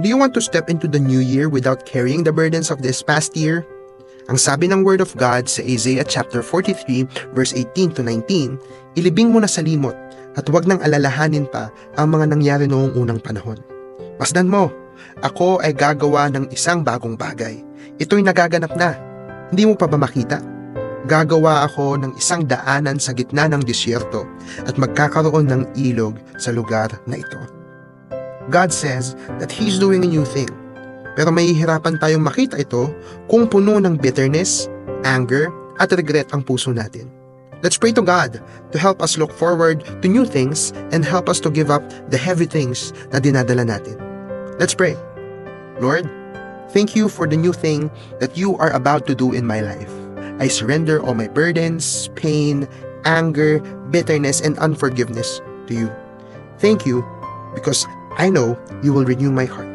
Do you want to step into the new year without carrying the burdens of this past year? Ang sabi ng Word of God sa Isaiah chapter 43 verse 18 to 19, ilibing mo na sa limot at huwag nang alalahanin pa ang mga nangyari noong unang panahon. Masdan mo, ako ay gagawa ng isang bagong bagay. Ito'y nagaganap na. Hindi mo pa ba makita? Gagawa ako ng isang daanan sa gitna ng disyerto at magkakaroon ng ilog sa lugar na ito. God says that He's doing a new thing. Pero mahihirapan tayong makita ito kung puno ng bitterness, anger, at regret ang puso natin. Let's pray to God to help us look forward to new things and help us to give up the heavy things na dinadala natin. Let's pray. Lord, thank you for the new thing that you are about to do in my life. I surrender all my burdens, pain, anger, bitterness, and unforgiveness to you. Thank you because I know you will renew my heart.